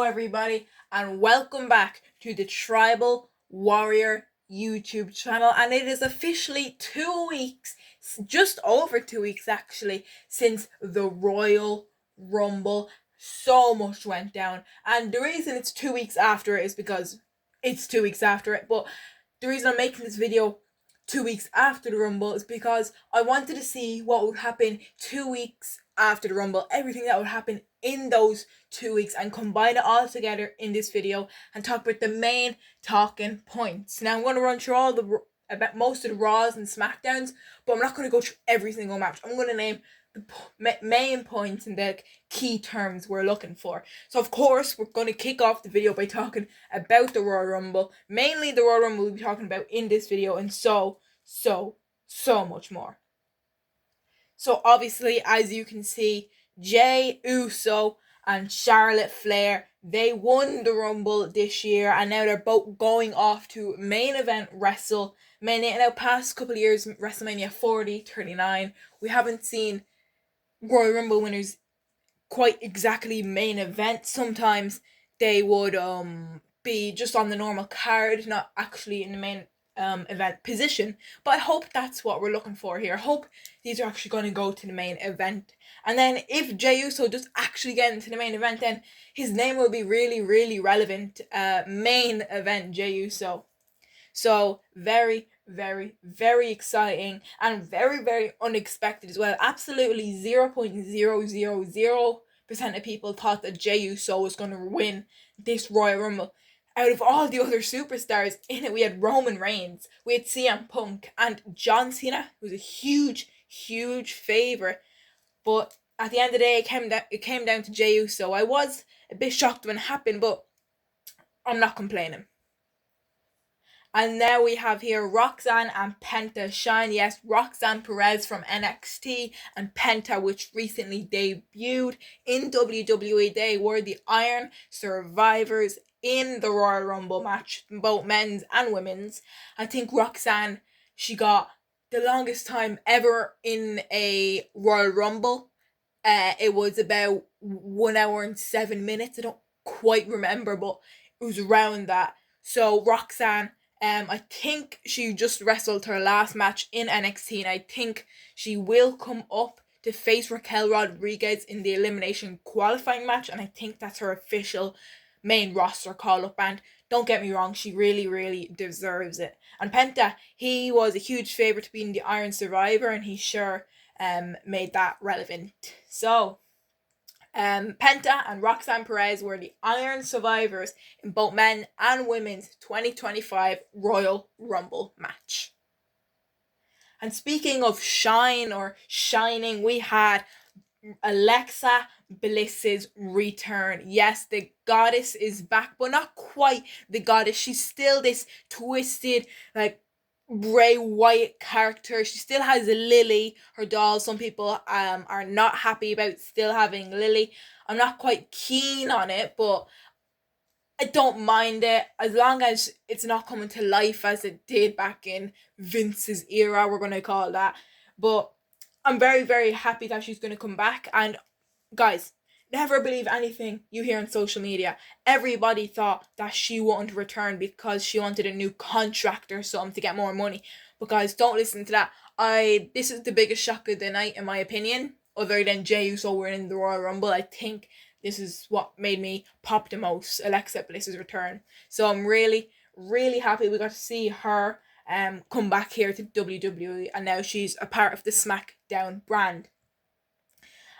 everybody, and welcome back to the Tribal Warrior YouTube channel. And it is officially 2 weeks, just over 2 weeks actually, since the Royal Rumble. So much went down, and the reason it's 2 weeks after it is because it's 2 weeks after it. But the reason I'm making this video 2 weeks after the Rumble is because I wanted to see what would happen 2 weeks after the Rumble, everything that would happen in those 2 weeks, and combine it all together in this video and talk about the main talking points. Now I'm going to run through about most of the Raws and SmackDowns, but I'm not going to go through every single match. I'm going to name the main points and the key terms we're looking for. So of course we're going to kick off the video by talking about the Royal Rumble. Mainly the Royal Rumble we'll be talking about in this video, and so much more. So obviously, as you can see, Jey Uso and Charlotte Flair, they won the Rumble this year, and now they're both going off to main event WrestleMania. Now, past couple of years, WrestleMania 40, 39, we haven't seen Royal Rumble winners quite exactly main event. Sometimes they would be just on the normal card, not actually in the main event position. But I hope that's what we're looking for here. I hope these are actually going to go to the main event. And then if Jey Uso does actually get into the main event, then his name will be really relevant. Main event Jey Uso. So very exciting and very unexpected as well. Absolutely 0.000% of people thought that Jey Uso was going to win this Royal Rumble. Out of all the other superstars in it, we had Roman Reigns, we had CM Punk, and John Cena, who was a huge favourite. But at the end of the day, it came down to Jey Uso. I was a bit shocked when it happened, but I'm not complaining. And now we have here Roxanne and Penta shine. Yes, Roxanne Perez from NXT and Penta, which recently debuted in WWE. They were the Iron Survivors in the Royal Rumble match, both men's and women's. I think Roxanne, she got the longest time ever in a Royal Rumble. It was about 1 hour and 7 minutes. I don't quite remember, but it was around that. So Roxanne, I think she just wrestled her last match in NXT, and I think she will come up to face Raquel Rodriguez in the elimination qualifying match, and I think that's her official main roster call-up, and don't get me wrong, she really deserves it. And Penta, he was a huge favourite to being the Iron Survivor, and he sure made that relevant. So Penta and Roxanne Perez were the Iron Survivors in both men and women's 2025 Royal Rumble match. And speaking of shine or shining, we had Alexa Bliss's return. Yes, the goddess is back, but not quite the goddess. She's still this twisted, like, Bray Wyatt character. She still has Lily, her doll. Some people are not happy about still having Lily. I'm not quite keen on it, but I don't mind it as long as it's not coming to life as it did back in Vince's era, we're going to call it that. But I'm very happy that she's going to come back. And guys, never believe anything you hear on social media. Everybody thought that she wouldn't return because she wanted a new contract or something to get more money. But guys, don't listen to that. This is the biggest shock of the night, in my opinion. Other than Jey Uso winning the Royal Rumble, I think this is what made me pop the most, Alexa Bliss's return. So I'm really happy we got to see her come back here to WWE, and now she's a part of the SmackDown brand.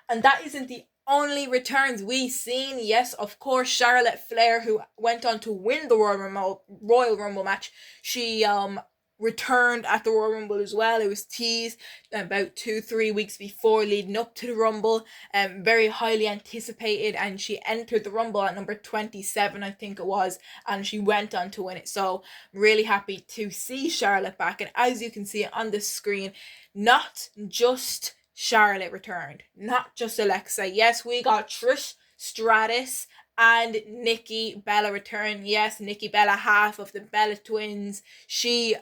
And that isn't the only returns we've seen. Yes, of course, Charlotte Flair, who went on to win the Royal Rumble match, she returned at the Royal Rumble as well. It was teased about 2-3 weeks before, leading up to the Rumble, very highly anticipated, and she entered the Rumble at number 27, I think it was, and she went on to win it. So I'm really happy to see Charlotte back, and as you can see on the screen, not just Charlotte returned, not just Alexa. Yes, we got Trish Stratus And Nikki Bella returned. Yes, Nikki Bella, half of the Bella twins. She's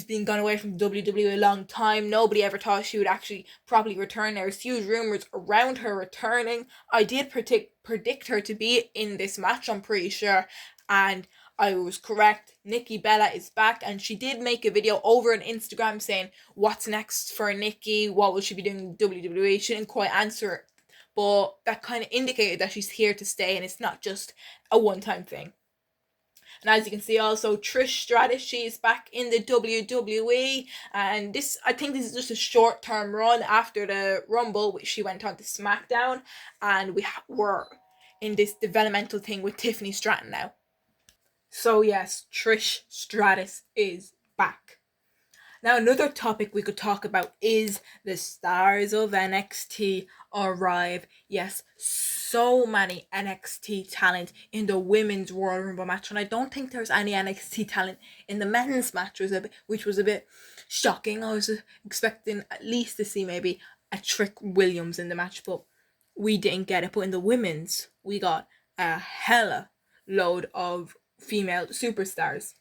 been gone away from WWE a long time. Nobody ever thought she would actually probably return. There's huge rumors around her returning. I did predict her to be in this match, I'm pretty sure, and I was correct. Nikki Bella is back, and she did make a video over on Instagram saying what's next for Nikki, what will she be doing in WWE. She didn't quite answer, but that kind of indicated that she's here to stay and it's not just a one-time thing. And as you can see, also Trish Stratus, she is back in the WWE, and I think this is just a short-term run after the Rumble, which she went on to SmackDown, and were in this developmental thing with Tiffany Stratton now. So yes, Trish Stratus is back. Now, another topic we could talk about is the stars of NXT arrive. Yes, so many NXT talent in the women's Royal Rumble match, and I don't think there's any NXT talent in the men's match, which was a bit shocking. I was expecting at least to see maybe a Trick Williams in the match, but we didn't get it. But in the women's, we got a hella load of female superstars.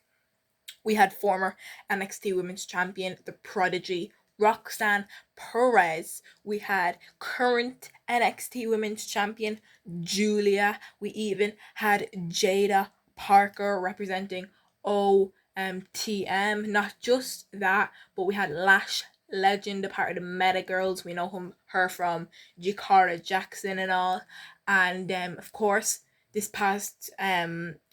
We had former NXT Women's Champion, the Prodigy, Roxanne Perez. We had current NXT Women's Champion, Julia. We even had Jada Parker representing OTM. Not just that, but we had Lash Legend, a part of the Meta Girls. We know her from Jakara Jackson and all. And of course, this past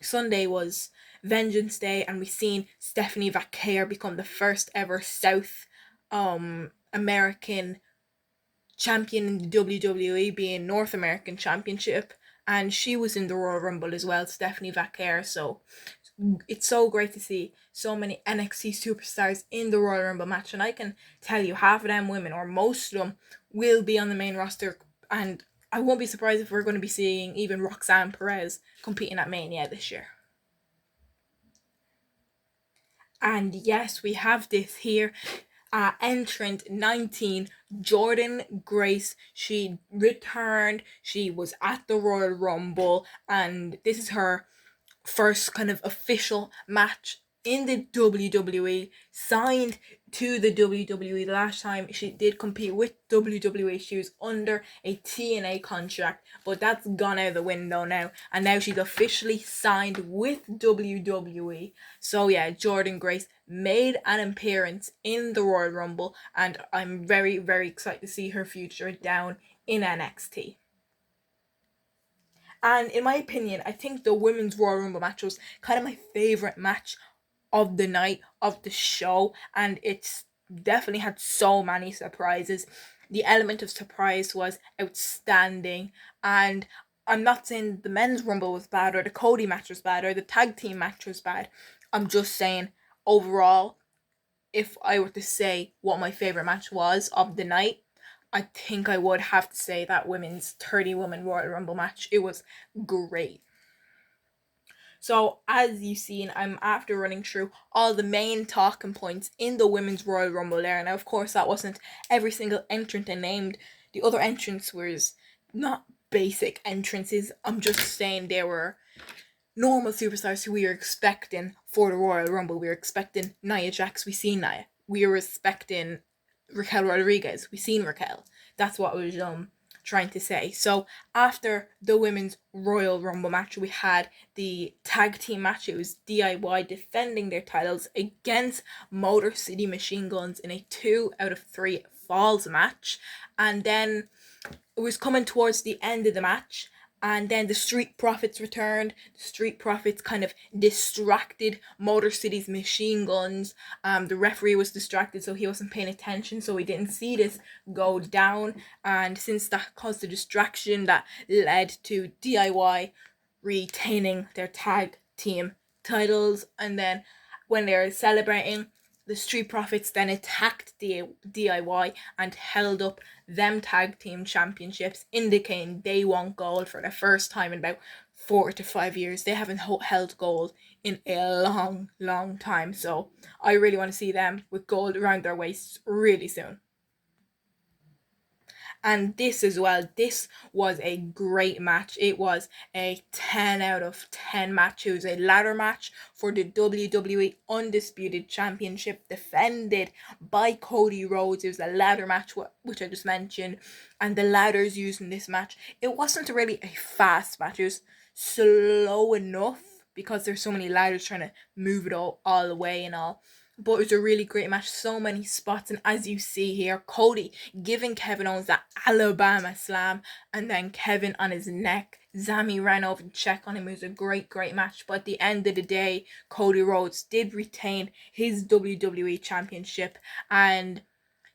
Sunday was Vengeance Day, and we've seen Stephanie Vaquer become the first ever South American champion in the WWE, being North American Championship, and she was in the Royal Rumble as well, Stephanie Vaquer. So it's so great to see so many NXT superstars in the Royal Rumble match, and I can tell you half of them women, or most of them, will be on the main roster, and I won't be surprised if we're going to be seeing even Roxanne Perez competing at Mania this year. And yes, we have this here. Entrant 19, Jordynne Grace. She returned. She was at the Royal Rumble, and this is her first kind of official match in the WWE, signed to the WWE. The last time she did compete with WWE, she was under a TNA contract, but that's gone out the window now, and now she's officially signed with WWE. So yeah, Jordynne Grace made an appearance in the Royal Rumble, and I'm very, very excited to see her future down in NXT. And in my opinion, I think the women's Royal Rumble match was kind of my favorite match of the night, of the show, and it's definitely had so many surprises. The element of surprise was outstanding, and I'm not saying the men's Rumble was bad, or the Cody match was bad, or the tag team match was bad. I'm just saying, overall, if I were to say what my favorite match was of the night, I think I would have to say that women's 30-woman Royal Rumble match. It was great. So as you've seen, I'm after running through all the main talking points in the women's Royal Rumble there. Now, of course, that wasn't every single entrant I named. The other entrants was not basic entrances. I'm just saying they were normal superstars who we were expecting for the Royal Rumble. We were expecting Nia Jax. We seen Nia. We were expecting Raquel Rodriguez. We seen Raquel. That's what I was trying to say. So after the women's Royal Rumble match, we had the tag team match. It was DIY defending their titles against Motor City Machine Guns in a 2 out of 3 falls match. And then it was coming towards the end of the match, and then the Street Profits returned. The Street Profits kind of distracted Motor City's Machine Guns. The referee was distracted, so he wasn't paying attention, so we didn't see this go down. And since that caused a distraction, that led to DIY retaining their tag team titles. And then when they were celebrating, the Street Profits then attacked DIY and held up them tag team championships, indicating they won gold for the first time in about 4 to 5 years. They haven't held gold in a long, long time. So I really want to see them with gold around their waists really soon. And this as well, this was a great match. It was a 10 out of 10 match. It was a ladder match for the WWE Undisputed Championship, defended by Cody Rhodes. It was a ladder match, which I just mentioned. And the ladders used in this match, it wasn't really a fast match. It was slow enough because there's so many ladders trying to move it all the way and all. But it was a really great match, so many spots, and as you see here, Cody giving Kevin Owens that Alabama slam, and then Kevin on his neck. Sami ran over to check on him. It was a great match, but at the end of the day, Cody Rhodes did retain his WWE Championship, and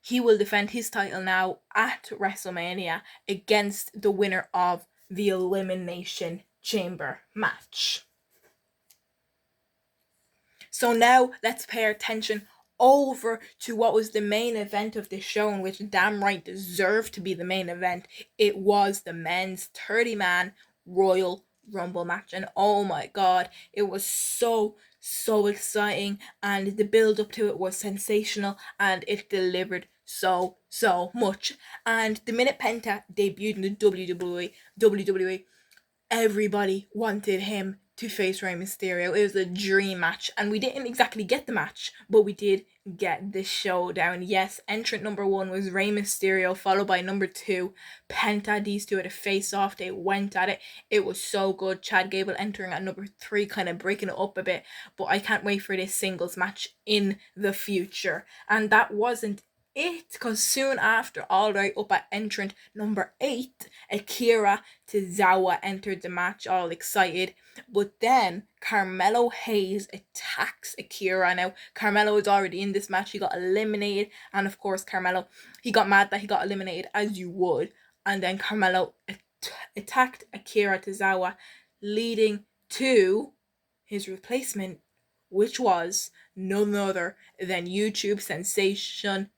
he will defend his title now at WrestleMania against the winner of the Elimination Chamber match. So now let's pay our attention over to what was the main event of this show, and which damn right deserved to be the main event. It was the men's 30-man Royal Rumble match, and oh my god, it was so exciting, and the build up to it was sensational, and it delivered so much. And the minute Penta debuted in the WWE, everybody wanted him to face Rey Mysterio. It was a dream match, and we didn't exactly get the match, but we did get the showdown. Yes, entrant number 1 was Rey Mysterio, followed by number 2, Penta. These two had a face-off. They went at it. It was so good. Chad Gable entering at number 3, kind of breaking it up a bit, but I can't wait for this singles match in the future. And that wasn't it, because soon after, all right up at entrant number 8, Akira Tozawa entered the match, all excited. But then Carmelo Hayes attacks Akira. Now, Carmelo is already in this match. He got eliminated. And of course, Carmelo, he got mad that he got eliminated, as you would. And then Carmelo attacked Akira Tozawa, leading to his replacement, which was none other than YouTube sensation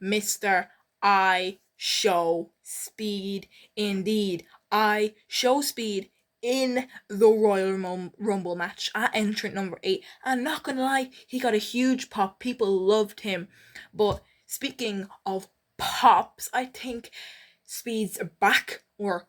Mr. I Show Speed. Indeed, I Show Speed in the Royal Rumble match at entrant number 8. And not gonna lie, he got a huge pop. People loved him. But speaking of pops, I think Speed's back or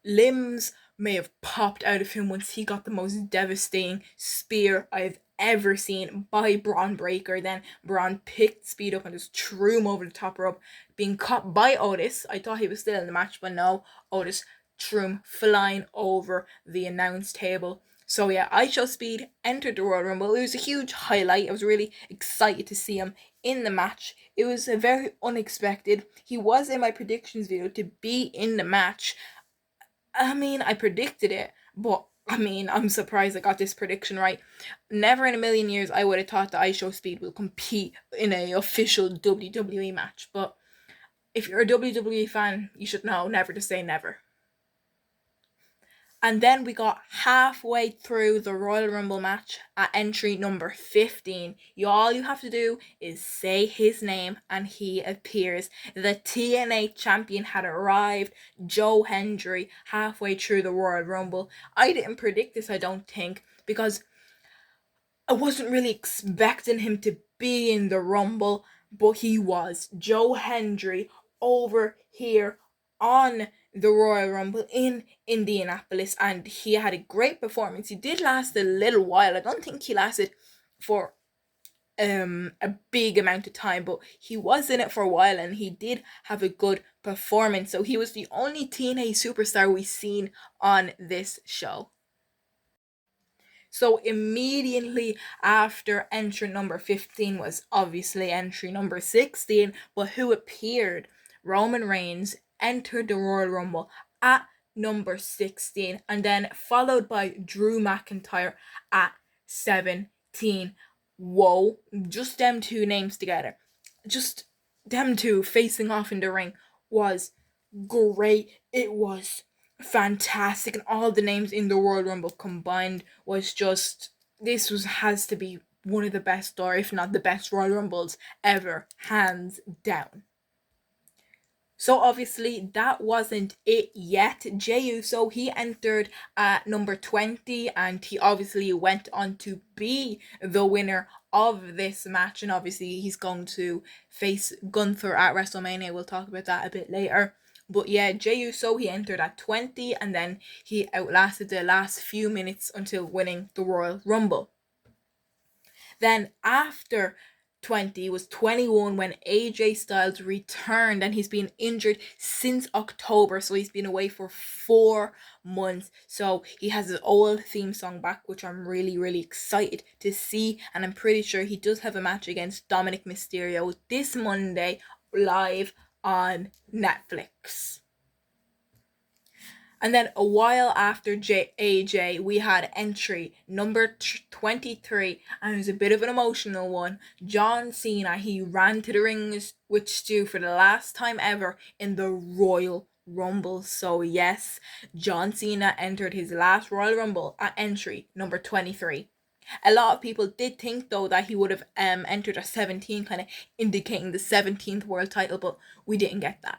limbs may have popped out of him once he got the most devastating spear I've ever seen by Braun Breaker. Then Braun picked Speed up and just threw him over the top rope, being caught by Otis. I thought he was still in the match, but no, Otis threw him flying over the announce table. So yeah, I Show Speed entered the Royal Rumble. It was a huge highlight. I was really excited to see him in the match. It was very unexpected. He was in my predictions video to be in the match. I mean, I predicted it, but I'm surprised I got this prediction right. Never in a million years I would have thought that I Show Speed will compete in an official WWE match. But if you're a WWE fan, you should know never to say never. And then we got halfway through the Royal Rumble match at entry number 15. All you have to do is say his name and he appears. The TNA champion had arrived, Joe Hendry, halfway through the Royal Rumble. I didn't predict this, I don't think, because I wasn't really expecting him to be in the Rumble, but he was. Joe Hendry over here on the Royal Rumble in Indianapolis, and he had a great performance. He did last a little while. I don't think he lasted for a big amount of time, but he was in it for a while and he did have a good performance. So he was the only TNA superstar we've seen on this show. So immediately after entry number 15 was obviously entry number 16, but who appeared? Roman Reigns entered the Royal Rumble at number 16, and then followed by Drew McIntyre at 17. Whoa, just them two names together, just them two facing off in the ring was great. It was fantastic, and all the names in the Royal Rumble combined was just, has to be one of the best, or if not the best, Royal Rumbles ever, hands down. So obviously that wasn't it yet. Jey Uso, he entered at number 20 and he obviously went on to be the winner of this match, and obviously he's going to face Gunther at WrestleMania. We'll talk about that a bit later. But yeah, Jey Uso, he entered at 20 and then he outlasted the last few minutes until winning the Royal Rumble. Then after 20 was 21 when AJ Styles returned, and he's been injured since October, so he's been away for 4 months. So he has his old theme song back, which I'm really excited to see, and I'm pretty sure he does have a match against Dominic Mysterio this Monday live on Netflix. And then a while after AJ, we had entry number 23, and it was a bit of an emotional one. John Cena, he ran to the ring with Stu for the last time ever in the Royal Rumble. So yes, John Cena entered his last Royal Rumble at entry number 23. A lot of people did think though that he would have entered at 17, kind of indicating the 17th world title, but we didn't get that.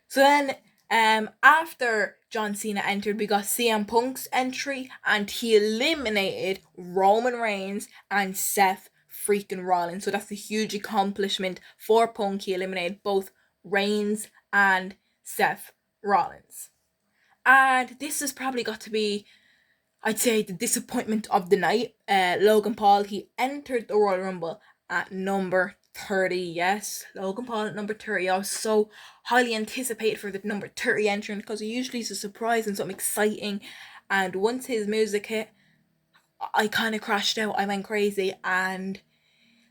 So then after John Cena entered, we got CM Punk's entry, and he eliminated Roman Reigns and Seth freaking Rollins. So that's a huge accomplishment for Punk. He eliminated both Reigns and Seth Rollins. And this has probably got to be, I'd say, the disappointment of the night. Logan Paul, he entered the Royal Rumble at number 30. Yes, Logan Paul at number 30. I was so highly anticipated for the number 30 entrant because he usually is a surprise and something exciting. And once his music hit, I kind of crashed out. I went crazy. And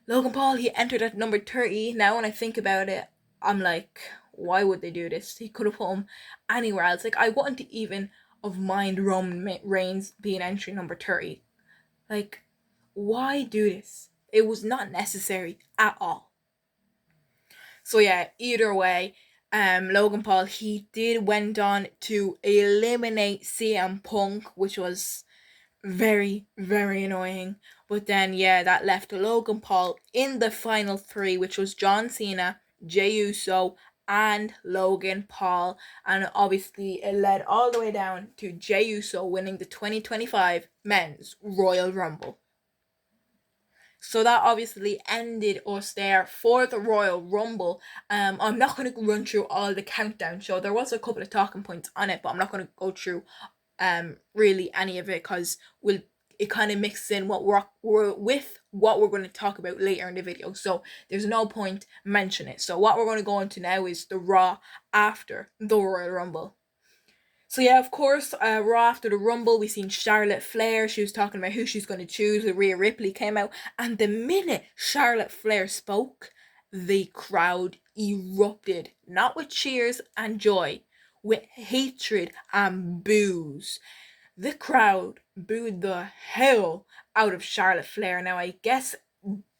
Logan Paul, he entered at number 30. Now when I think about it, I'm like, why would they do this? He could have put him anywhere else. Like, I wouldn't even have mind Roman Reigns being entry number 30. Like, why do this? It was not necessary at all. So yeah, either way, Logan Paul, he went on to eliminate CM Punk, which was very annoying. But then yeah, that left Logan Paul in the final three, which was John Cena, Jey Uso, and Logan Paul. And obviously it led all the way down to Jey Uso winning the 2025 Men's Royal Rumble. So that obviously ended us there for the Royal Rumble. I'm not going to run through all the countdown show. There was a couple of talking points on it, but I'm not going to go through really any of it because it kind of mixes in what we're going to talk about later in the video. So there's no point mentioning it. So what we're going to go into now is the Raw after the Royal Rumble. So yeah, of course, Raw after the Rumble, we seen Charlotte Flair. She was talking about who she's going to choose. Rhea Ripley came out, and the minute Charlotte Flair spoke, the crowd erupted. Not with cheers and joy, with hatred and boos. The crowd booed the hell out of Charlotte Flair. Now, I guess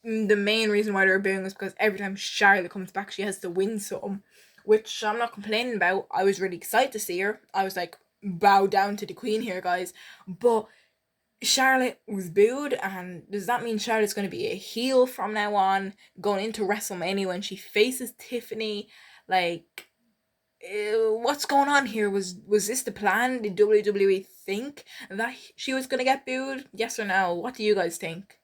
the main reason why they're booing is because every time Charlotte comes back, she has to win something, which I'm not complaining about. I was really excited to see her. I was like, bow down to the queen here, guys. But Charlotte was booed, and does that mean Charlotte's going to be a heel from now on, going into WrestleMania when she faces Tiffany? Like, what's going on here? Was this the plan? Did WWE think that she was going to get booed? Yes or no? What do you guys think?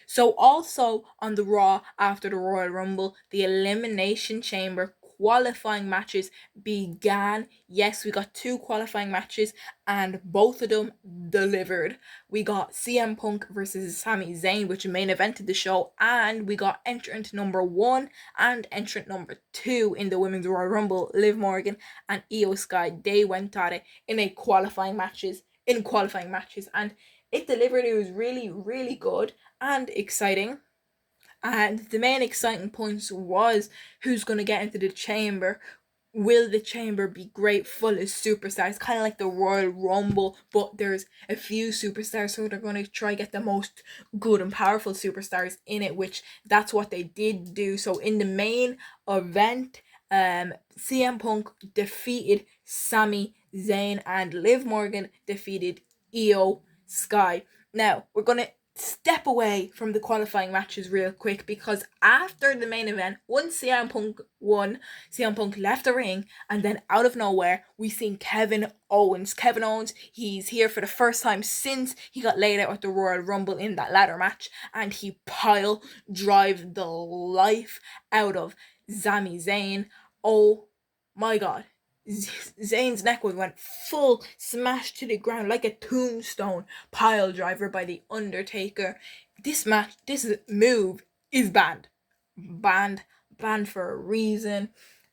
So also on the Raw after the Royal Rumble, the Elimination Chamber qualifying matches began. Yes, we got 2 qualifying matches and both of them delivered. We got CM Punk versus Sami Zayn, which main evented the show, and we got entrant number 1 and entrant number 2 in the Women's Royal Rumble, Liv Morgan and Io Sky. They went at it in qualifying matches, and it delivered. It was really good and exciting. And the main exciting points was who's going to get into the chamber. Will the chamber be great full of superstars? Kind of like the Royal Rumble, but there's a few superstars, so they're going to try get the most good and powerful superstars in it, which that's what they did do. So in the main event, CM Punk defeated Sami Zayn and Liv Morgan defeated Io Sky. Now, we're going to step away from the qualifying matches real quick, because after the main event, once CM Punk won, CM Punk left the ring, and then out of nowhere, we seen Kevin Owens. Kevin Owens, he's here for the first time since he got laid out at the Royal Rumble in that ladder match, and he pile drive the life out of Sami Zayn. Oh my god. Zayn's neck went full smashed to the ground like a tombstone pile driver by the Undertaker. This move is banned, banned for a reason.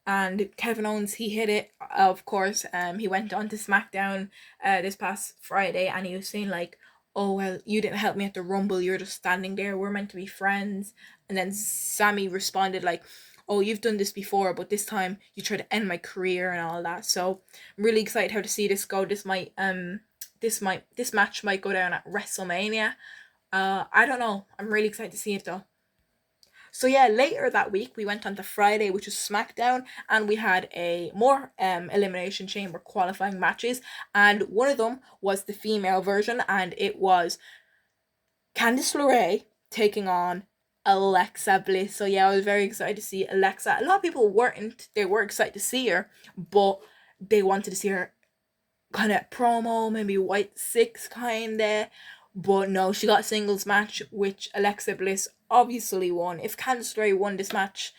And Kevin Owens, he hit it, of course. He went on to SmackDown this past Friday, and he was saying like, "Oh well, you didn't help me at the Rumble. You're just standing there. We're meant to be friends." And then Sammy responded like, "Oh, you've done this before, but this time you tried to end my career and all that." So I'm really excited how to see this go. This match might go down at WrestleMania. I don't know. I'm really excited to see it though. So yeah, later that week we went on to Friday, which was SmackDown, and we had a more Elimination Chamber qualifying matches, and one of them was the female version, and it was Candice LeRae taking on Alexa Bliss. So yeah, I was very excited to see Alexa. A lot of people weren't. They were excited to see her, but they wanted to see her kind of promo, maybe White Six kind of. But no, she got a singles match, which Alexa Bliss obviously won. If Candice LeRae won this match,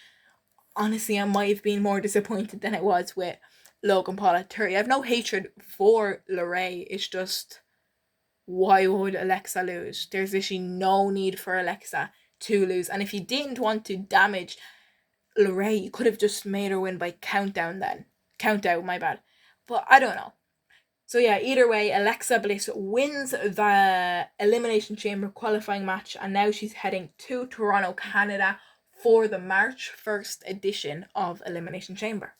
honestly, I might have been more disappointed than I was with Logan Paul at 30. I have no hatred for LeRae. It's just, why would Alexa lose? There's literally no need for Alexa to lose. And if you didn't want to damage LeRae, you could have just made her win by countdown then. Countdown, my bad. But I don't know. So yeah, either way, Alexa Bliss wins the Elimination Chamber qualifying match, and now she's heading to Toronto, Canada for the March 1st edition of Elimination Chamber.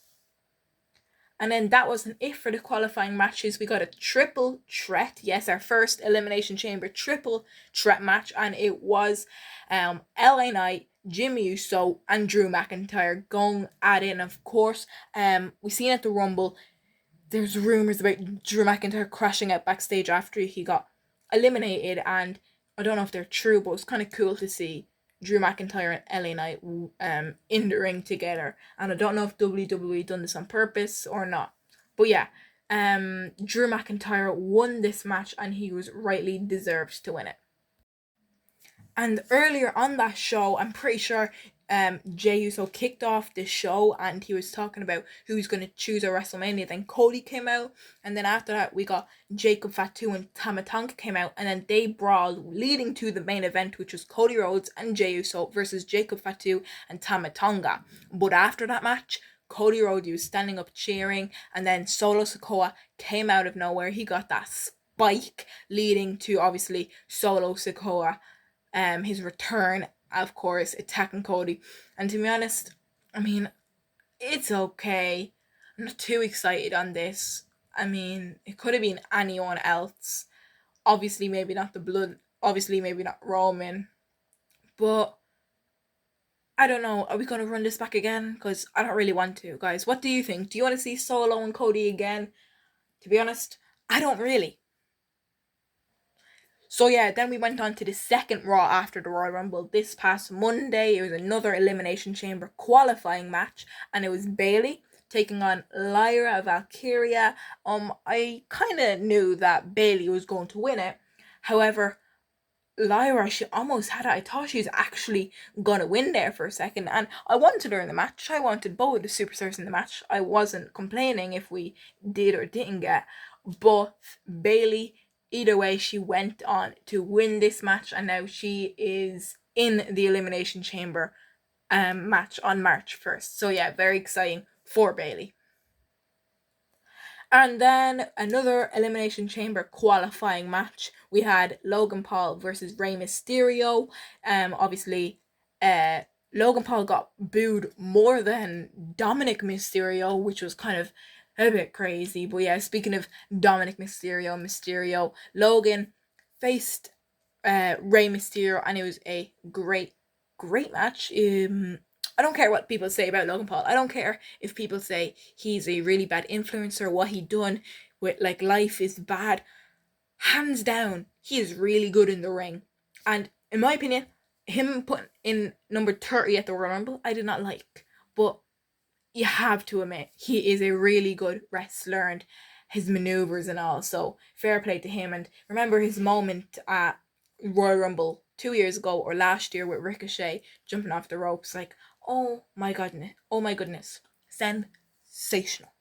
And then that wasn't it for the qualifying matches. We got a triple threat. Yes, our first Elimination Chamber triple threat match, and it was LA Knight, Jimmy Uso, and Drew McIntyre going at it. And of course, we seen at the Rumble, there's rumors about Drew McIntyre crashing out backstage after he got eliminated, and I don't know if they're true, but it's kind of cool to see Drew McIntyre and LA Knight in the ring together. And I don't know if WWE done this on purpose or not, but yeah, Drew McIntyre won this match, and he was rightly deserved to win it. And earlier on that show, I'm pretty sure Jey Uso kicked off the show, and he was talking about who's going to choose at WrestleMania. Then Cody came out, and then after that we got Jacob Fatu and Tama Tonga came out, and then they brawled, leading to the main event, which was Cody Rhodes and Jey Uso versus Jacob Fatu and Tama Tonga. But after that match, Cody Rhodes was standing up cheering, and then Solo Sikoa came out of nowhere. He got that spike, leading to obviously Solo Sikoa his return, of course, attacking Cody. And to be honest, I mean, it's okay. I'm not too excited on this. I mean, it could have been anyone else. Obviously, maybe not the Blood. Obviously, maybe not Roman. But I don't know. Are we going to run this back again? Because I don't really want to, guys. What do you think? Do you want to see Solo and Cody again? To be honest, I don't really. So yeah, then we went on to the second Raw after the Royal Rumble this past Monday. It was another Elimination Chamber qualifying match, and it was Bayley taking on Lyra Valkyria. I kind of knew that Bayley was going to win it. However, Lyra, she almost had it. I thought she was actually gonna win there for a second, and I wanted her in the match. I wanted both the superstars in the match. I wasn't complaining if we did or didn't get, but Bayley, either way, she went on to win this match, and now she is in the Elimination Chamber match on March 1st. So yeah, very exciting for Bayley. And then another Elimination Chamber qualifying match. We had Logan Paul versus Rey Mysterio. Obviously, Logan Paul got booed more than Dominic Mysterio, which was kind of a bit crazy. But yeah, speaking of Dominic Mysterio, Logan faced Rey Mysterio, and it was a great match. I don't care what people say about Logan Paul. I don't care if people say he's a really bad influencer, what he done with like life is bad. Hands down, he is really good in the ring. And in my opinion, him putting in number 30 at the Royal Rumble, I did not like. But you have to admit, he is a really good wrestler and his maneuvers and all. So fair play to him. And remember his moment at Royal Rumble 2 years ago or last year with Ricochet jumping off the ropes. Like, oh my goodness. Oh my goodness. Sensational.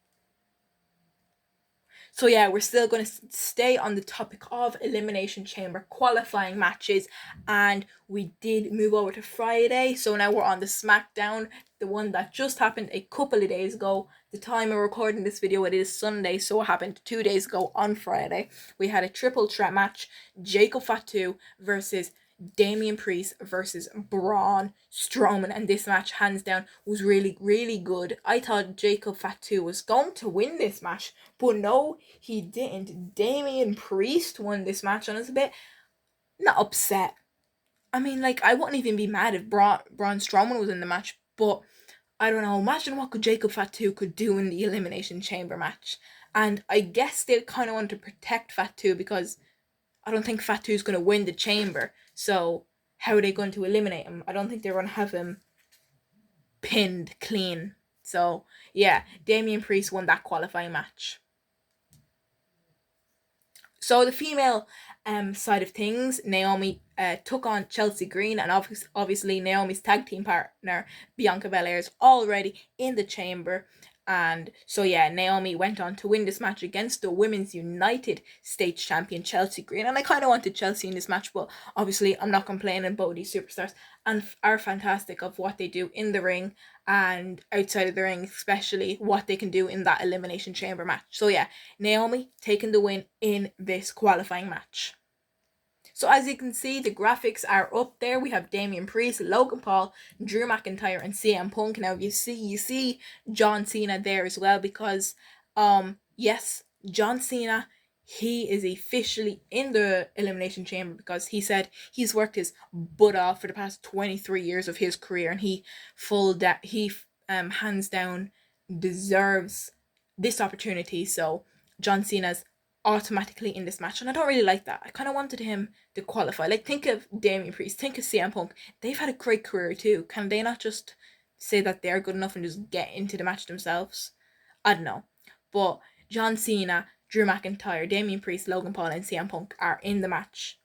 So yeah, we're still going to stay on the topic of Elimination Chamber qualifying matches, and we did move over to Friday. So now we're on the SmackDown, the one that just happened a couple of days ago. The time of recording this video, it is Sunday, so it happened 2 days ago on Friday. We had a triple threat match: Jacob Fatu versus Damian Priest versus Braun Strowman, and this match, hands down, was really, really good. I thought Jacob Fatu was going to win this match, but no, he didn't. Damian Priest won this match, and I was a bit not upset. I mean, like, I wouldn't even be mad if Braun Strowman was in the match, but I don't know. Imagine what Jacob Fatu could do in the Elimination Chamber match. And I guess they kind of want to protect Fatu because I don't think Fatu's going to win the chamber. So how are they going to eliminate him? I don't think they're going to have him pinned clean. So yeah, Damian Priest won that qualifying match. So the female side of things, Naomi took on Chelsea Green, and obviously Naomi's tag team partner Bianca Belair is already in the chamber. And so yeah, Naomi went on to win this match against the Women's United States champion Chelsea Green. And I kind of wanted Chelsea in this match, but obviously I'm not complaining. Both these superstars and are fantastic of what they do in the ring and outside of the ring, especially what they can do in that Elimination Chamber match. So yeah, Naomi taking the win in this qualifying match. So as you can see, the graphics are up there. We have Damian Priest, Logan Paul, Drew McIntyre, and CM Punk. Now you see John Cena there as well, because yes, John Cena, he is officially in the Elimination Chamber because he said he's worked his butt off for the past 23 years of his career, and he hands down deserves this opportunity. So John Cena's automatically in this match, and I don't really like that. I kind of wanted him to qualify. Like, think of Damian Priest, think of CM Punk. They've had a great career too. Can they not just say that they're good enough and just get into the match themselves? I don't know. But John Cena, Drew McIntyre, Damian Priest, Logan Paul, and CM Punk are in the match.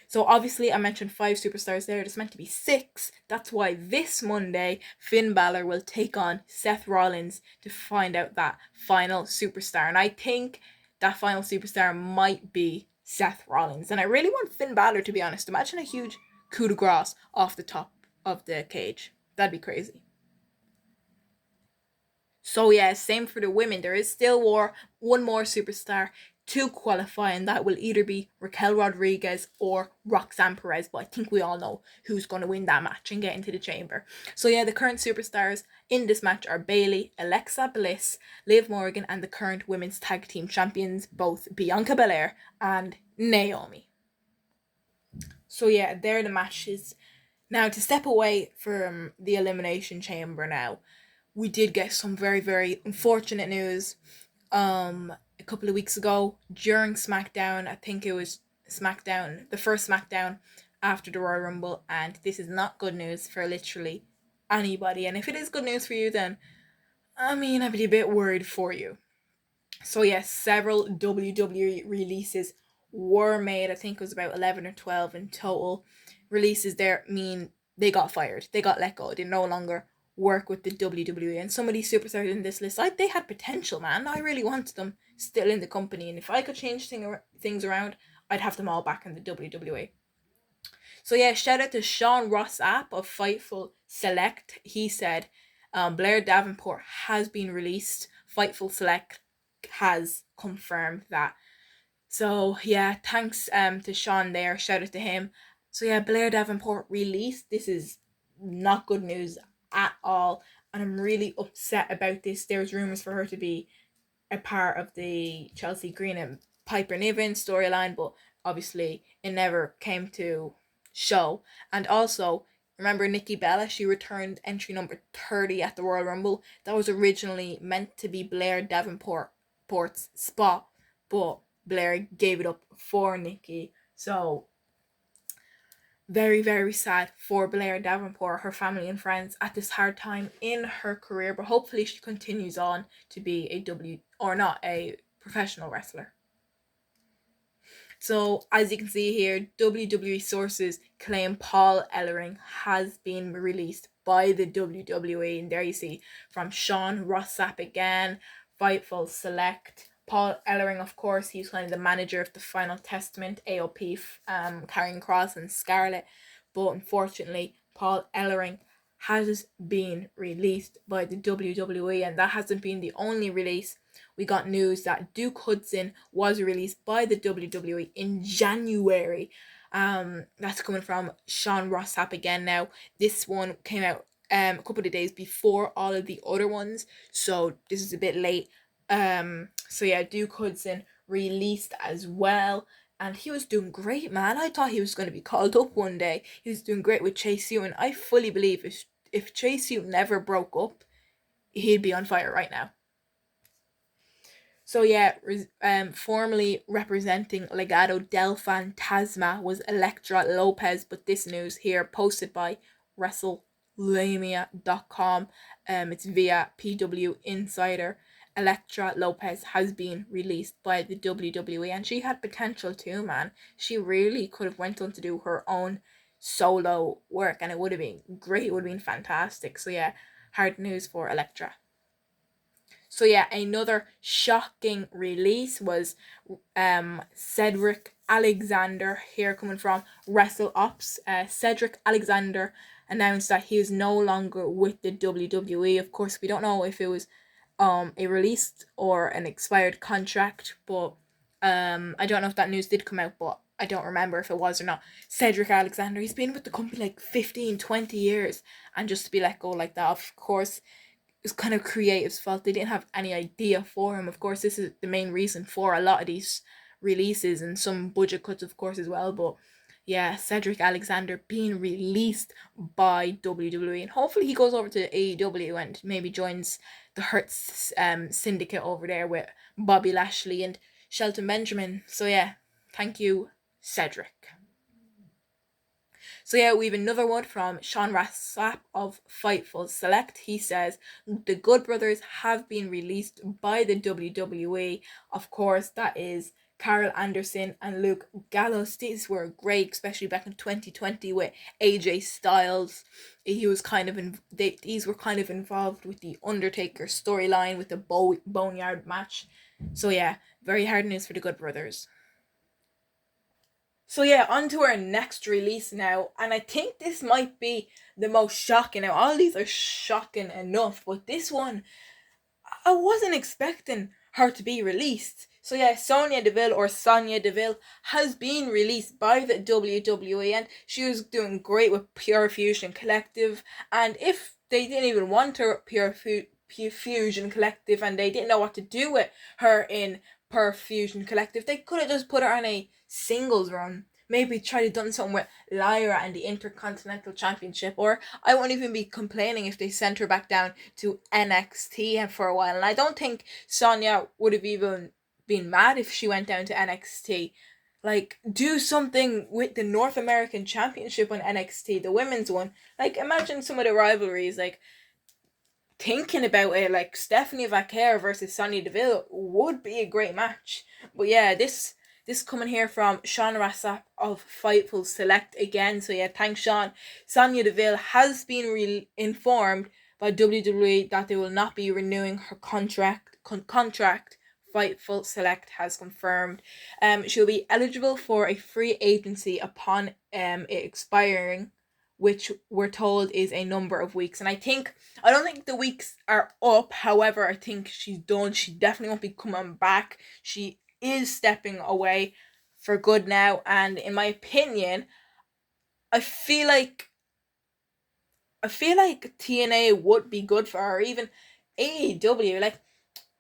So obviously I mentioned 5 superstars there. There's meant to be 6. That's why this Monday Finn Balor will take on Seth Rollins to find out that final superstar. And I think that final superstar might be Seth Rollins. And I really want Finn Balor, to be honest. Imagine a huge coup de grace off the top of the cage. That'd be crazy. So yeah, same for the women. There is still one more superstar to qualify, and that will either be Raquel Rodriguez or Roxanne Perez. But I think we all know who's going to win that match and get into the chamber. So yeah, the current superstars in this match are Bayley, Alexa Bliss, Liv Morgan, and the current women's tag team champions, both Bianca Belair and Naomi. So yeah, they're the matches. Now, to step away from the Elimination Chamber now, we did get some very, very unfortunate news a couple of weeks ago during SmackDown. I think it was SmackDown, the first SmackDown after the Royal Rumble, and this is not good news for literally anybody. And if it is good news for you, then I mean, I'd be a bit worried for you. So yes, several WWE releases were made. I think it was about 11 or 12 in total. Releases there mean they got fired. They got let go. They no longer work with the WWE. And some of these superstars in this list, they had potential, man. I really wanted them still in the company. And if I could change things around, I'd have them all back in the WWE. So yeah, shout out to Sean Ross App of Fightful Select. He said Blair Davenport has been released. Fightful Select has confirmed that. So yeah, thanks to Sean there. Shout out to him. So yeah, Blair Davenport released. This is not good news at all, and I'm really upset about this. There's rumors for her to be a part of the Chelsea Green and Piper Niven storyline, but obviously it never came to show. And also, remember Nikki Bella? She returned entry number 30 at the Royal Rumble. That was originally meant to be Blair Davenport's spot, but Blair gave it up for Nikki So very, very sad for Blair Davenport, her family and friends at this hard time in her career, but hopefully she continues on to be a professional wrestler. So as you can see here, WWE sources claim Paul Ellering has been released by the WWE, and there you see from Sean Rossap again, Fightful Select. Paul Ellering, of course, he's kind of the manager of the Final Testament, AOP, Karrion Kross and Scarlett, but unfortunately, Paul Ellering has been released by the WWE, and that hasn't been the only release. We got news that Duke Hudson was released by the WWE in January. That's coming from Sean Rossap again now. This one came out a couple of days before all of the other ones, so this is a bit late. So yeah, Duke Hudson released as well. And he was doing great, man. I thought he was going to be called up one day. He was doing great with Chase U, and I fully believe if Chase U never broke up, he'd be on fire right now. So yeah, formerly representing Legado del Fantasma was Elektra Lopez, but this news here posted by WrestleLamia.com. It's via PW Insider. Elektra Lopez has been released by the WWE, and she had potential too, man. She really could have went on to do her own solo work, and it would have been great. It would have been fantastic. So yeah, hard news for Elektra. So yeah, another shocking release was Cedric Alexander, here coming from WrestleOps. Cedric Alexander announced that he is no longer with the WWE. Of course, we don't know if it was a released or an expired contract, but I don't know if that news did come out, but I don't remember if it was or not. Cedric Alexander, he's been with the company like 15, 20 years, and just to be let go like that, of course, it's kind of creative's fault. They didn't have any idea for him. Of course, this is the main reason for a lot of these releases, and some budget cuts, of course, as well. But yeah, Cedric Alexander being released by WWE, and hopefully he goes over to AEW and maybe joins the Hurts syndicate over there with Bobby Lashley and Shelton Benjamin. So yeah, thank you, Cedric. So yeah, we have another one from Sean Rossap of Fightful Select. He says the Good Brothers have been released by the WWE. Of course, that is Carl Anderson and Luke Gallows. These were great, especially back in 2020 with AJ Styles. He was kind of these were kind of involved with the Undertaker storyline with the Boneyard match. So yeah, very hard news for the Good Brothers. So yeah, on to our next release now, and I think this might be the most shocking. Now all these are shocking enough, but this one, I wasn't expecting her to be released. So yeah, Sonya Deville has been released by the WWE, and she was doing great with Pure Fusion Collective. And if they didn't even want her Pure Fusion Collective, and they didn't know what to do with her in Pure Fusion Collective, they could have just put her on a singles run. Maybe try to done something with Lyra and the Intercontinental Championship, or I won't even be complaining if they sent her back down to NXT for a while. And I don't think Sonya would have even been mad if she went down to NXT. Like, do something with the North American Championship on NXT, the women's one. Like, imagine some of the rivalries, like, thinking about it, like Stephanie Vaquer versus Sonya Deville would be a great match. But yeah, this coming here from Sean Rossap of Fightful Select again. So yeah, thanks Sean. Sonya Deville has been informed by WWE that they will not be renewing her contract. Fightful Select has confirmed. She'll be eligible for a free agency upon it expiring, which we're told is a number of weeks. And I don't think the weeks are up. However, I think she's done. She definitely won't be coming back. She is stepping away for good now. And in my opinion, I feel like TNA would be good for her. Even AEW. Like,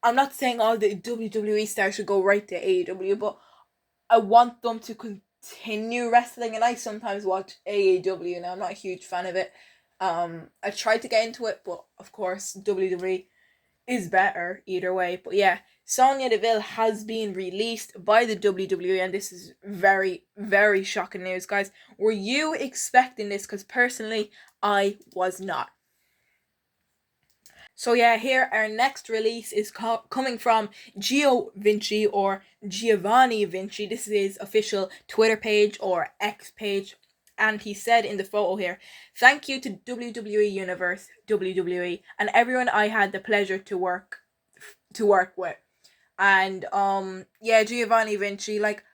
I'm not saying all the WWE stars should go right to AEW, but I want them to continue wrestling, and I sometimes watch AEW, and I'm not a huge fan of it. I tried to get into it, but of course WWE is better either way. But yeah, Sonya Deville has been released by the WWE, and this is very, very shocking news, guys. Were you expecting this? Because personally, I was not. So yeah, here our next release is coming from Gio Vinci or Giovanni Vinci. This is his official Twitter page or X page. And he said in the photo here, "Thank you to WWE Universe, WWE, and everyone I had the pleasure to work with." And yeah, Giovanni Vinci, like,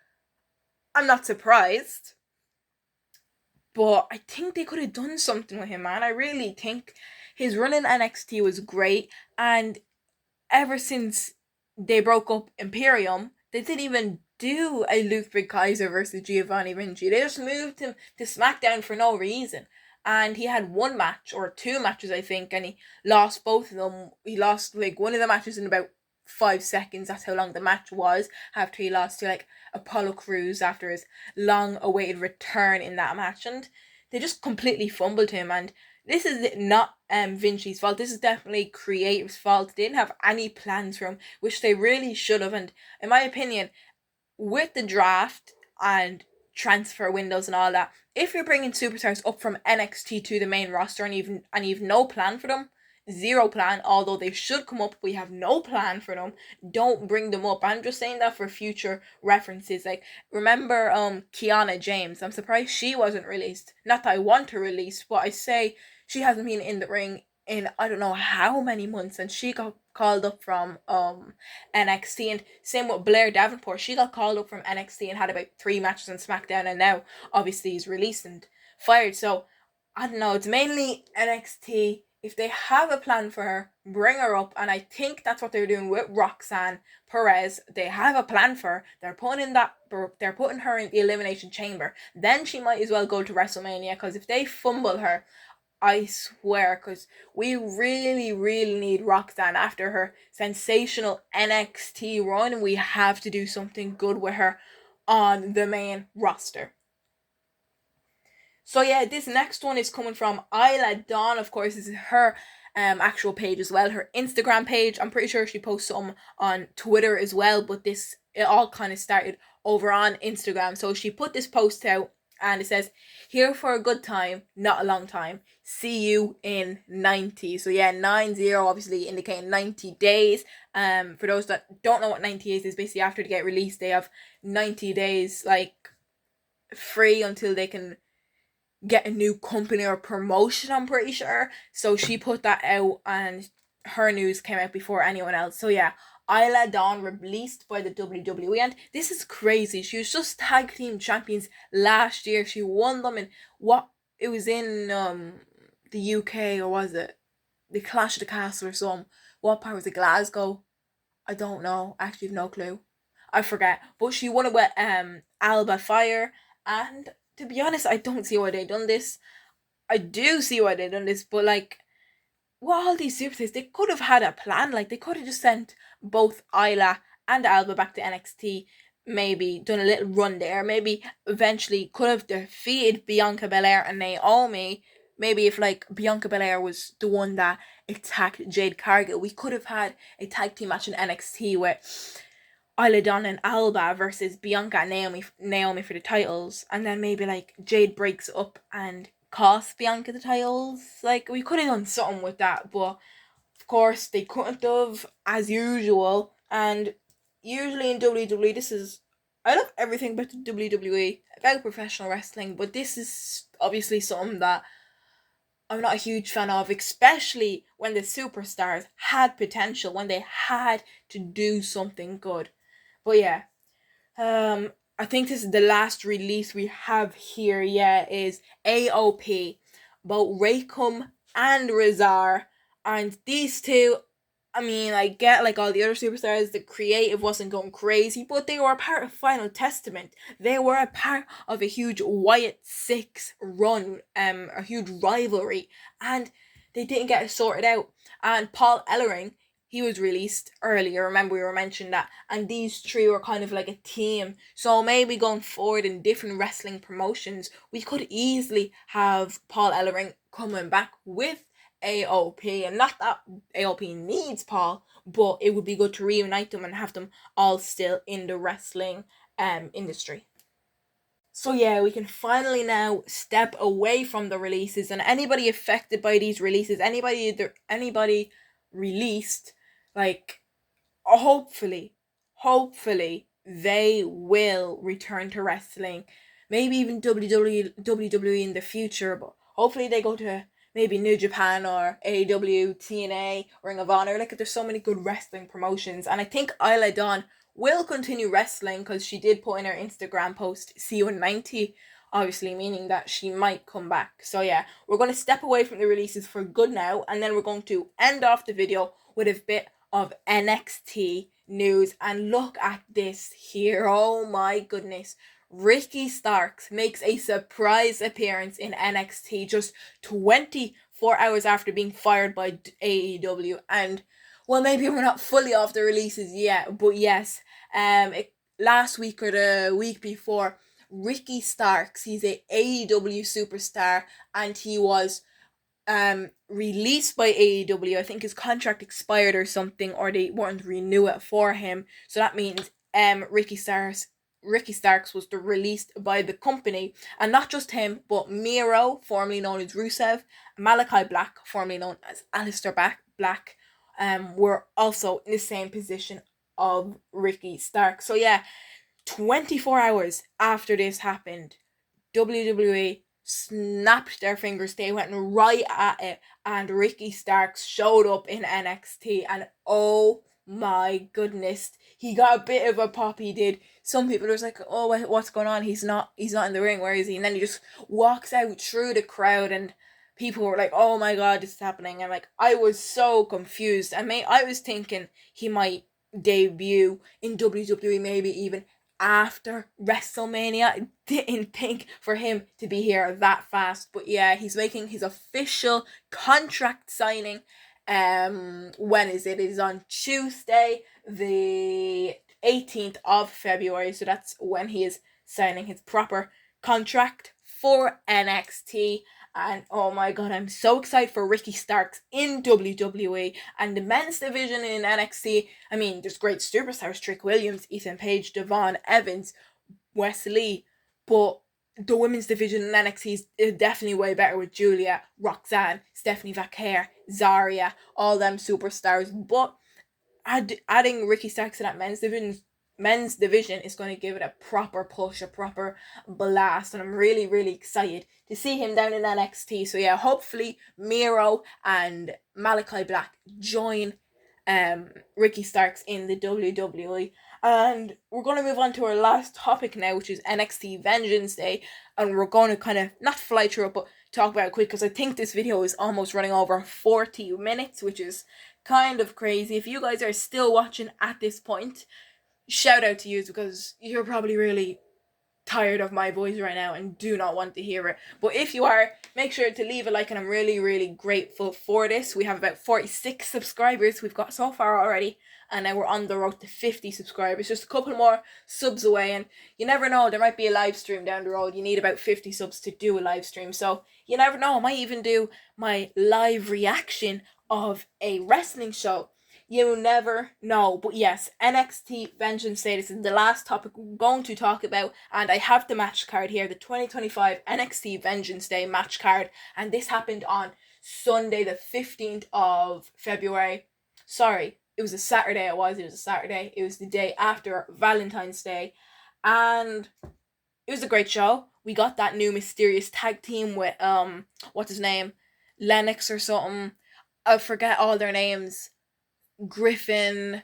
I'm not surprised, but I think they could have done something with him, man. I really think his run in NXT was great, and ever since they broke up Imperium, they didn't even do a Ludwig Kaiser versus Giovanni Vinci. They just moved him to SmackDown for no reason. And he had one match or two matches, I think, and he lost both of them. He lost like one of the matches in about 5 seconds. That's how long the match was. After he lost to like Apollo Crews after his long awaited return in that match. And they just completely fumbled him, and this is not Vinci's fault. This is definitely creative's fault. They didn't have any plans for him, which they really should have. And in my opinion, with the draft and transfer windows and all that, if you're bringing superstars up from NXT to the main roster and you've no plan for them, zero plan, although they should come up, we have no plan for them, don't bring them up. I'm just saying that for future references. Like, remember Kiana James? I'm surprised she wasn't released. Not that I want her released, but I say she hasn't been in the ring in I don't know how many months, and she got called up from NXT. And same with Blair Davenport, she got called up from NXT and had about 3 matches on SmackDown, and now obviously is released and fired. So I don't know, it's mainly NXT. If they have a plan for her, bring her up. And I think that's what they're doing with Roxanne Perez. They have a plan for her. They're putting her in the Elimination Chamber. Then she might as well go to WrestleMania, because if they fumble her, I swear, because we really, really need Roxanne after her sensational NXT run. We have to do something good with her on the main roster. So yeah, this next one is coming from Isla Dawn. Of course, this is her actual page as well, her Instagram page. I'm pretty sure she posts some on Twitter as well, but it all kind of started over on Instagram. So she put this post out, and it says, "Here for a good time, not a long time. See you in 90." So yeah, 90 obviously indicating 90 days. For those that don't know what 90 is basically after they get released, they have 90 days like free until they can get a new company or promotion, I'm pretty sure. So she put that out, and her news came out before anyone else. So yeah, Isla Dawn released by the WWE, and this is crazy. She was just tag team champions last year. She won them in it was in the UK, or was it the Clash of the Castle or some? What part was it? Glasgow? I don't know. I actually have no clue. I forget. But she won it with Alba Fire, and to be honest, I don't see why they done this. I do see why they done this, but like, what all these superstars, they could have had a plan. Like, they could have just sent both Isla and Alba back to NXT, maybe done a little run there, maybe eventually could have defeated Bianca Belair and Naomi. Maybe if like Bianca Belair was the one that attacked Jade Cargill, we could have had a tag team match in NXT with Isla Dawn and Alba versus Bianca and Naomi for the titles, and then maybe like Jade breaks up and costs Bianca the titles. Like, we could have done something with that, but of course they couldn't have, as usual. And usually in WWE, I love everything about the WWE, about professional wrestling, but this is obviously something that I'm not a huge fan of, especially when the superstars had potential, when they had to do something good. But yeah, I think this is the last release we have here. Yeah, is AOP, both Raycom and Razar, and these two. I mean, I get like all the other superstars, the creative wasn't going crazy, but they were a part of Final Testament. They were a part of a huge Wyatt Six run, a huge rivalry, and they didn't get it sorted out. And Paul Ellering, he was released earlier. Remember, we were mentioning that, and these three were kind of like a team. So maybe going forward in different wrestling promotions, we could easily have Paul Ellering coming back with AOP, and not that AOP needs Paul, but it would be good to reunite them and have them all still in the wrestling industry. So yeah, we can finally now step away from the releases, and anybody affected by these releases, anybody released, like, hopefully they will return to wrestling. Maybe even WWE in the future, but hopefully they go to maybe New Japan or AEW, TNA, Ring of Honor. Like, there's so many good wrestling promotions, and I think Isla Dawn will continue wrestling because she did put in her Instagram post, see you in 90, obviously meaning that she might come back. So yeah, we're going to step away from the releases for good now, and then we're going to end off the video with a bit of NXT news. And look at this here, oh my goodness. Ricky Starks makes a surprise appearance in NXT just 24 hours after being fired by AEW. And well, maybe we're not fully off the releases yet, but yes, last week or the week before, Ricky Starks, he's a AEW superstar, and he was released by AEW. I think his contract expired or something, or they wouldn't renew it for him. So that means Ricky Starks was released by the company, and not just him, but Miro, formerly known as Rusev, Malachi Black, formerly known as Aleister Black, were also in the same position of Ricky Starks. So yeah, 24 hours after this happened, WWE snapped their fingers. They went right at it, and Ricky Starks showed up in NXT, and oh my goodness, he got a bit of a pop. He did. Some people was like, oh, what's going on? He's not in the ring. Where is he? And then he just walks out through the crowd, and people were like, oh my god, this is happening. And like, I was so confused. I was thinking he might debut in WWE, maybe even after WrestleMania. I didn't think for him to be here that fast. But yeah, he's making his official contract signing. When is it? It is on Tuesday, the 18th of February. So that's when he is signing his proper contract for NXT. And oh my god, I'm so excited for Ricky Starks in WWE. And the men's division in NXT, I mean, there's great superstars: Trick Williams, Ethan Page, Devon, Evans, Wesley. But the women's division in NXT is definitely way better with Julia, Roxanne, Stephanie Vaquer, Zarya, all them superstars. But adding Ricky Starks to that men's division is going to give it a proper push, a proper blast, and I'm really, really excited to see him down in NXT. So yeah, hopefully Miro and Malachi Black join Ricky Starks in the WWE. And we're going to move on to our last topic now, which is NXT Vengeance Day, and we're going to kind of not fly through it, but talk about it quick, because I think this video is almost running over 40 minutes, which is kind of crazy. If you guys are still watching at this point, shout out to you, because you're probably really tired of my voice right now and do not want to hear it. But if you are, make sure to leave a like, and I'm really, really grateful for this. We have about 46 subscribers we've got so far already, and now we're on the road to 50 subscribers. Just a couple more subs away, and you never know, there might be a live stream down the road. You need about 50 subs to do a live stream, so you never know, I might even do my live reaction of a wrestling show. You never know. But yes, NXT Vengeance Day, this is the last topic we're going to talk about, and I have the match card here, the 2025 NXT Vengeance Day match card, and this happened on Sunday the 15th of February. Sorry, it was a Saturday. It was a Saturday. It was the day after Valentine's Day, and it was a great show. We got that new mysterious tag team with what's his name, Lennox or something. I forget all their names. Griffin.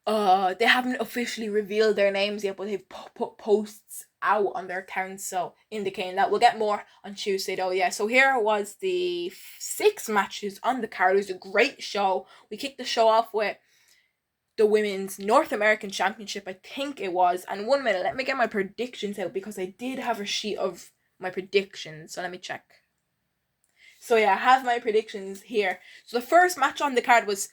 They haven't officially revealed their names yet, but they've put posts out on their accounts, so indicating that. We'll get more on Tuesday though. Yeah, so here was the 6 matches on the card. It was a great show. We kicked the show off with the Women's North American Championship, I think it was. And 1 minute, let me get my predictions out, because I did have a sheet of my predictions, so let me check. So yeah, I have my predictions here. So the first match on the card was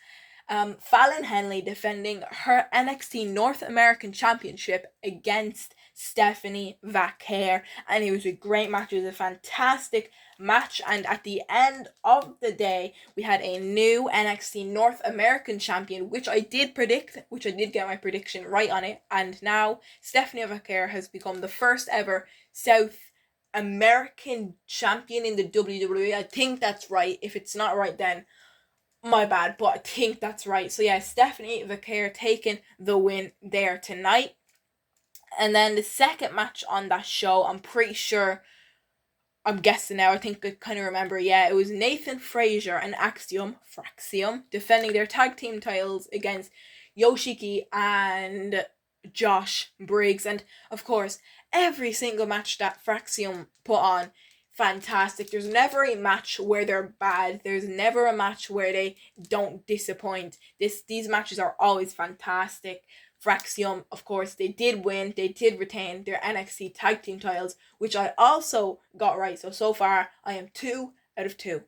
Fallon Henley defending her NXT North American Championship against Stephanie Vaquer, and it was a great match. It was a fantastic match, and at the end of the day, we had a new NXT North American champion, which I did predict, which I did get my prediction right on it, and now Stephanie Vaquer has become the first ever South American champion in the WWE. I think that's right. If it's not right, then my bad, but I think that's right. So yeah, Stephanie Vaquer taking the win there tonight. And then the second match on that show, I'm pretty sure, I'm guessing now, I think I kind of remember, yeah, it was Nathan Frazier and Fraxium defending their tag team titles against Yoshiki and Josh Briggs. And of course, every single match that Fraxium put on, fantastic. There's never a match where they're bad. There's never a match where they don't disappoint. These matches are always fantastic. Fraxium, of course, they did win. They did retain their NXT tag team titles, which I also got right. So far, I am 2 out of 2.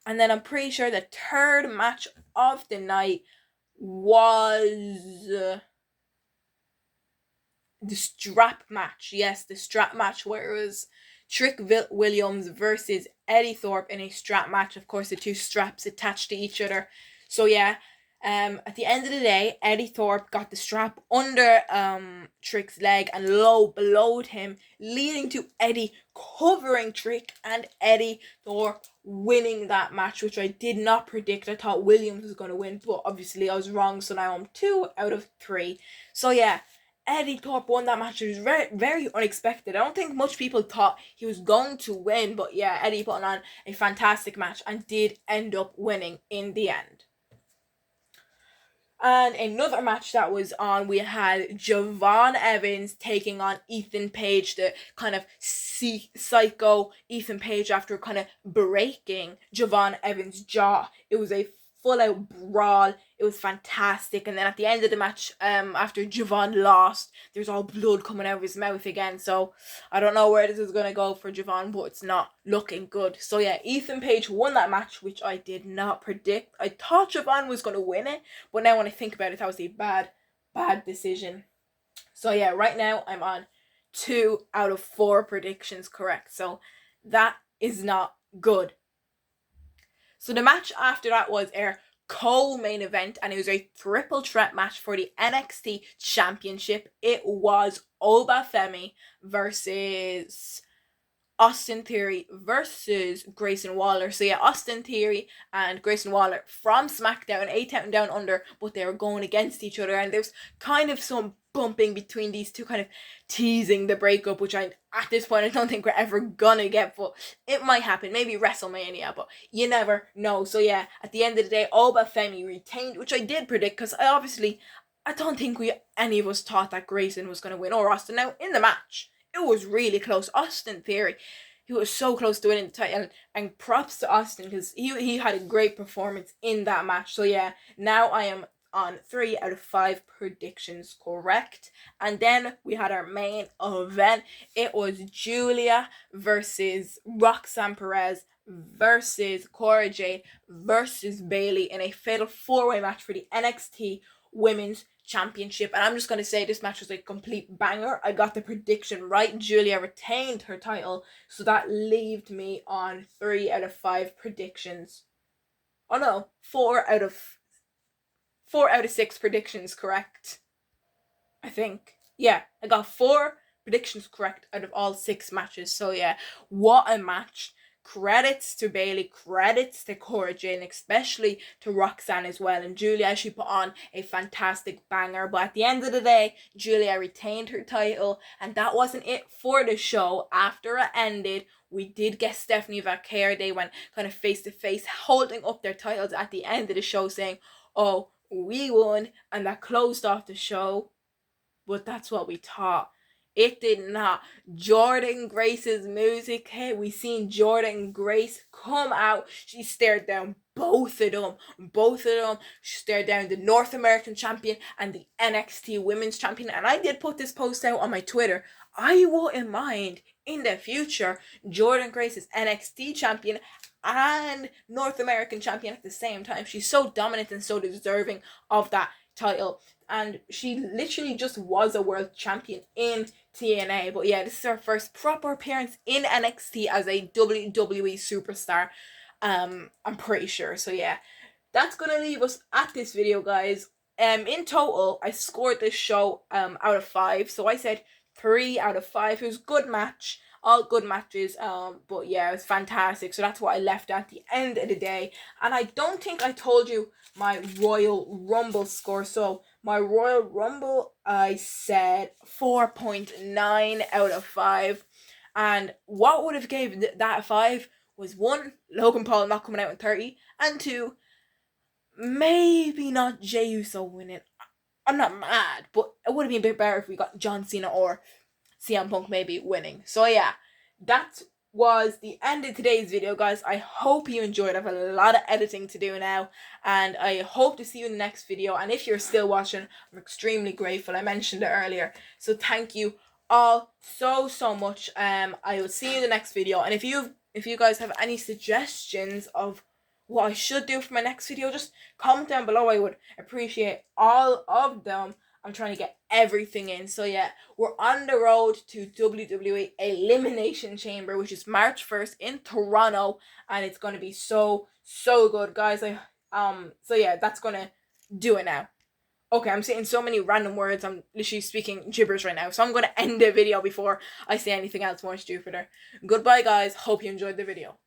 And then I'm pretty sure the third match of the night was the strap match. Yes, the strap match where it was Trick Williams versus Eddie Thorpe in a strap match. Of course, the two straps attached to each other. So yeah, at the end of the day, Eddie Thorpe got the strap under Trick's leg and low below him, leading to Eddie covering Trick and Eddie Thorpe winning that match, which I did not predict. I thought Williams was going to win, but obviously I was wrong, so now I'm 2 out of 3. So yeah, Eddie Thorpe won that match. It was very, very unexpected. I don't think much people thought he was going to win, but yeah, Eddie put on a fantastic match and did end up winning in the end. And another match that was on, we had Javon Evans taking on Ethan Page, the kind of psycho Ethan Page, after kind of breaking Javon Evans' jaw. It was a full-out brawl. It was fantastic. And then at the end of the match, after Javon lost, there's all blood coming out of his mouth again. So I don't know where this is going to go for Javon, but it's not looking good. So yeah, Ethan Page won that match, which I did not predict. I thought Javon was going to win it, but now when I think about it, that was a bad decision. So yeah, right now I'm on 2 out of 4 predictions correct. So that is not good. So the match after that was our co-main event, and it was a triple threat match for the NXT Championship. It was Oba Femi versus Austin Theory versus Grayson Waller. So yeah, Austin Theory and Grayson Waller from SmackDown, A-Town Down Under, but they were going against each other, and there's kind of some bumping between these two, kind of teasing the breakup, which at this point I don't think we're ever gonna get, but it might happen, maybe WrestleMania, but you never know. So yeah, at the end of the day, Oba Femi retained, which I did predict, because I don't think any of us thought that Grayson was gonna win, or Austin. Now in the match, it was really close. Austin Theory, he was so close to winning the title, and props to Austin, because he had a great performance in that match. So yeah, now I am on 3 out of 5 predictions correct. And then we had our main event. It was Julia versus Roxanne Perez versus Cora Jade versus Bayley in a fatal 4-way match for the NXT Women's Championship. And I'm just going to say this match was a complete banger. I got the prediction right. Julia retained her title, so that left me on 3 out of 5 predictions. Oh no, 4 out of 6 predictions correct, I think. Yeah, I got 4 predictions correct out of all 6 matches. So yeah, what a match. Credits to Bayley, credits to Cora Jade, especially to Roxanne as well. And Julia, she put on a fantastic banger. But at the end of the day, Julia retained her title, and that wasn't it for the show. After it ended, we did get Stephanie Vaquer. They went kind of face to face, holding up their titles at the end of the show, saying, "Oh, we won," and that closed off the show. But that's what we thought. It did not. Jordynne Grace's music hit. We seen Jordynne Grace come out. She stared down both of them. She stared down the North American champion and the NXT Women's Champion. And I did put this post out on my Twitter. I wouldn't mind in the future Jordynne Grace is NXT champion and North American champion at the same time. She's so dominant and so deserving of that title, and she literally just was a world champion in TNA. But yeah, this is her first proper appearance in NXT as a WWE superstar. I'm pretty sure. So yeah, that's gonna leave us at this video, guys. In total, I scored this show out of 5. So I said 3 out of 5. It was a good match, all good matches. But yeah, it was fantastic. So that's what I left at the end of the day. And I don't think I told you my Royal Rumble score. So my Royal Rumble, I said 4.9 out of 5. And what would have gave that a 5 was 1, Logan Paul not coming out in 30, and 2, maybe not Jey Uso winning. I'm not mad, but it would have been a bit better if we got John Cena or CM Punk maybe winning. So yeah, that was the end of today's video, guys. I hope you enjoyed. I have a lot of editing to do now, and I hope to see you in the next video. And if you're still watching, I'm extremely grateful. I mentioned it earlier, so thank you all so much. I will see you in the next video. And if you guys have any suggestions of what I should do for my next video, just comment down below. I would appreciate all of them. I'm trying to get everything in. So yeah, we're on the road to WWE Elimination Chamber, which is March 1st in Toronto, and it's gonna be so good, guys. So yeah, that's gonna do it now. Okay, I'm saying so many random words. I'm literally speaking gibberish right now. So I'm gonna end the video before I say anything else more stupider. Goodbye, guys. Hope you enjoyed the video.